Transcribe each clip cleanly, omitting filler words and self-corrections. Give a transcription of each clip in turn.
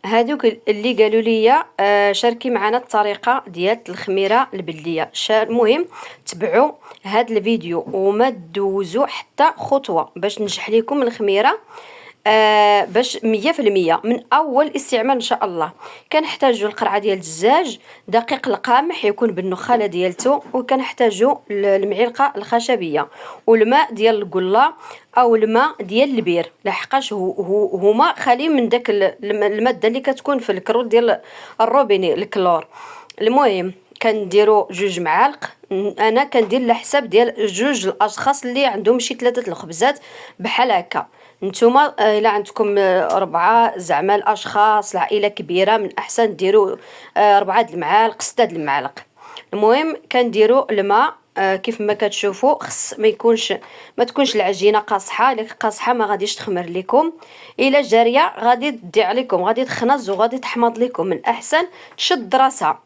هادوك اللي قالوا لي شاركي معنا الطريقه ديال الخميره البليه. المهم تبعوا هاد الفيديو وما تدوزوا حتى خطوه باش نشرح لكم الخميره باش 100% من اول استعمال ان شاء الله. كنحتاجوا القرعه ديال الدجاج، دقيق القامح يكون بالنخاله ديالته، وكنحتاجوا المعلقه الخشبيه والماء ديال القله او الماء ديال البير، لحقاش هما خالي من داك الماده اللي كتكون في الكرول ديال الروبيني الكلور. المهم كنديروا 2 معالق، انا كندير على حساب ديال 2 الاشخاص اللي عندهم شي 3 الخبزات بحال هكا. نتوما الا عندكم 4 زعما الاشخاص، العائله كبيره، من احسن ديروا 4 المعالق 6 المعالق. المهم كنديروا الماء كيف ما كتشوفوا، خص ما تكونش العجينه قاصحه، الا قاصحه ما غاديش تخمر لكم، الا جاريه غادي تضيع عليكم، غادي تخنز وغادي تحمض لكم. من احسن تشد راسها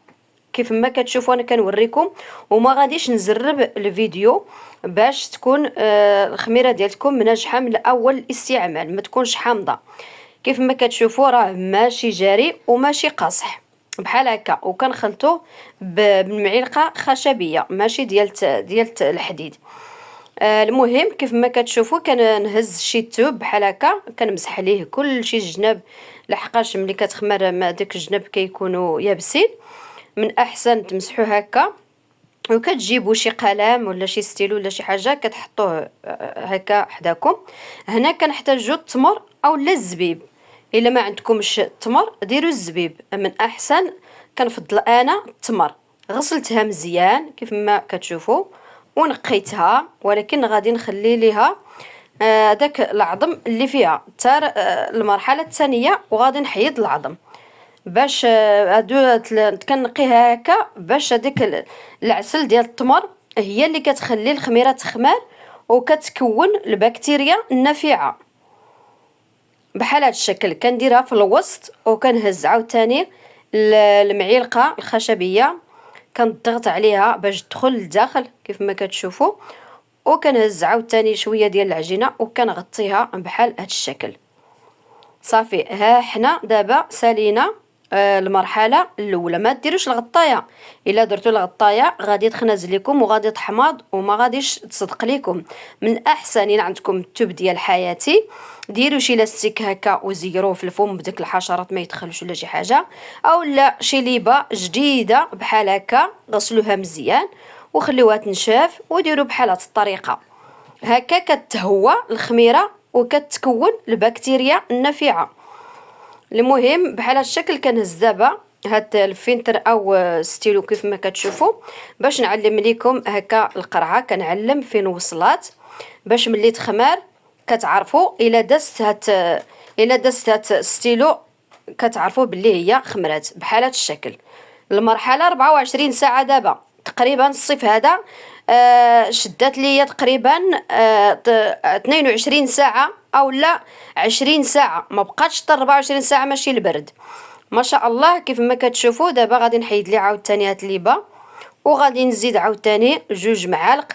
كيف ما كتشوفوا انا كنوريكم، وما غاديش نزرب الفيديو باش تكون الخميره ديالكم ناجحه من اول استعمال، ما تكونش حامضه. كيف ما كتشوفوا راه ماشي جاري وماشي قاصح بحال هكا، وكنخلطوه بالمعلقه خشبيه ماشي ديال الحديد. المهم كيف ما كتشوفوا كنهز شي توب بحال هكا، كنمسح عليه كل شي الجناب، لحقاش ملي كتخمر ما داك الجناب كيكونوا يابسين. من احسن تمسحوه هكا، وكتجيبوا شي قلم ولا شي ستيلو ولا شي حاجه كتحطوه هكا حداكم. هنا كنحتاجوا التمر او لا الزبيب، الا ما عندكمش التمر ديروا الزبيب. من احسن كنفضل انا التمر. غسلتها مزيان كيف ما كتشوفوا ونقيتها، ولكن غادي نخلي ليها داك العظم اللي فيها حتى المرحله الثانيه، وغادي نحيد العظم باش هادو كنقيها هكا باش هذيك العسل ديال التمر هي اللي كتخلي الخميره تخمر وكتكون البكتيريا النافعه. بحال هذا الشكل كنديرها في الوسط، وكنهز عاوتاني المعلقه الخشبيه كنضغط عليها باش تدخل لداخل كيف ما كتشوفوا، وكنهز عاوتاني شويه ديال العجينه وكنغطيها بحال هذا الشكل. صافي ها حنا دابا سالينا المرحله الاولى. ما ديروش الغطايه، الا درتو الغطايه غادي تخنز لكم وغادي تحماض وما غاديش تصدق لكم. من احسن الا عندكم التوب ديال حياتي ديروا شي لاستيك هكا وزيروه في الفم بديك الحشرات ما يدخلوش ولا شي حاجه، او لا شي ليبه جديده بحال هكا غسلوها مزيان وخليوها تنشف وديروا بحال هاد الطريقه هكا كتهوى الخميره وكتكون البكتيريا النافعه. المهم بحال هاد الشكل كنهز دابا هاد الفينتر او ستيلو كيف ما كتشوفوا باش نعلم لكم هكا القرعه. كنعلم فين وصلات باش ملي تخمر كتعرفوا الا دازت هاد ستيلو كتعرفوا باللي هي خمرات بحال هاد الشكل. المرحله 24 ساعه دابا تقريبا. الصيف هذا شدات ليا تقريبا 22 ساعه او لا 20 ساعه، ما بقاتش حتى 24 ساعه ماشي البرد ما شاء الله. كيف ما كتشوفوا دابا غادي نحيد لي عاوتاني هاد الليبه، وغادي نزيد عاوتاني 2 معالق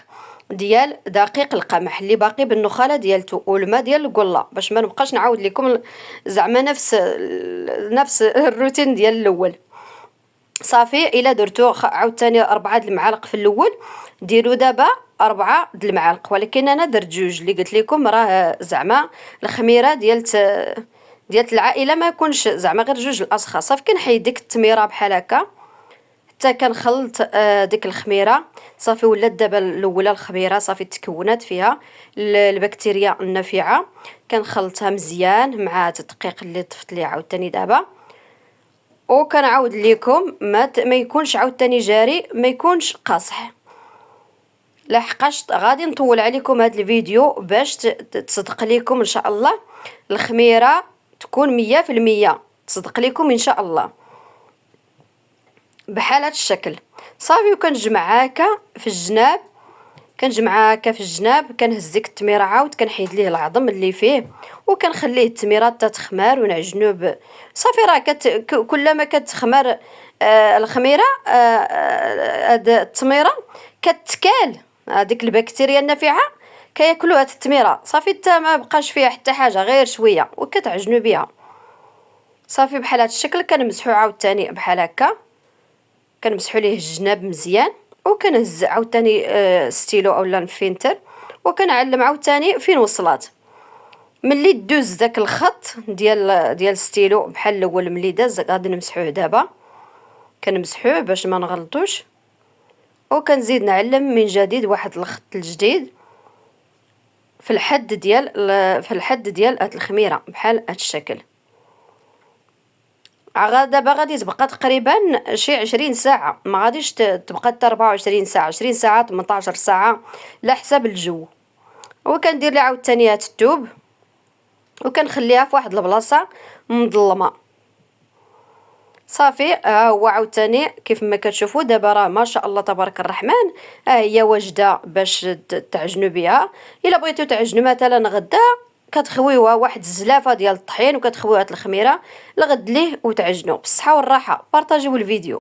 ديال دقيق القمح اللي باقي بالنخاله ديالته والماء ديال القله، باش ما نبقاش نعاود لكم زعما نفس الروتين ديال الاول. صافي الا درتو عاوتاني 4 المعالق في الاول، ديروا دابا 4 المعالق، ولكن انا درت 2 اللي قلت لكم راه زعما الخميره ديال العائله ما يكونش زعما غير 2 الاشخاص. صافي كنحيد ديك التميره بحال هكا حتى كنخلط ديك الخميره. صافي ولات دابا الاولى الخميره صافي تكونات فيها البكتيريا النافعه. كنخلطها مزيان مع الدقيق اللي ضفت ليه عاوتاني دابا، وكنعاود لكم ما يكونش عاوتاني جاري ما يكونش قاصح، لحقاش غادي نطول عليكم هذا الفيديو باش تصدق لكم ان شاء الله الخميره تكون 100% تصدق لكم ان شاء الله بحال هذا الشكل. صافي وكنجمع هكا في الجناب، كنهز ديك التميره عاود كنحيد ليه العظم اللي فيه وكنخليه التميره حتى تخمر ونعجنو صافي راه كلما كتخمر الخميره هاد التميره كتكال هذيك البكتيريا النافعه كياكلوا هاد التميره. صافي حتى ما بقاش فيها حتى حاجه غير شويه وكتعجنوا بها. صافي بحال هاد الشكل كنمسحو عاوتاني بحال هكا، كنمسحو ليه الجناب مزيان، وكنهز عاوتاني ستيلو اولا الفينتر، وكنعلم عاوتاني فين وصلات. ملي دوز داك الخط ديال ستيلو بحال الاول ملي داز، غادي نمسحوه دابا، كنمسحوه باش ما نغلطوش، وكنزيد نعلم من جديد واحد الخط الجديد في الحد ديال هاد الخميره بحال هاد الشكل. دابا غادي تبقى تقريبا شي 20 ساعه، ما غاديش تبقى حتى 24 ساعه، 20 ساعه 18 ساعه على حساب الجو. وكندير لها عاوتاني هاد الثوب، وكنخليها في واحد البلاصه مظلمه. صافي ها هو عاوتاني كيف ما كتشوفوا دابا راه ما شاء الله تبارك الرحمن، ها هي واجده باش تعجنوا بها. الا بغيتو تعجنوا مثلا غدا، كتخويوها واحد الزلافه ديال الطحين، وكتخويوها الخميره لغد ليه وتعجنوا بالصحه والراحه. بارطاجيو الفيديو.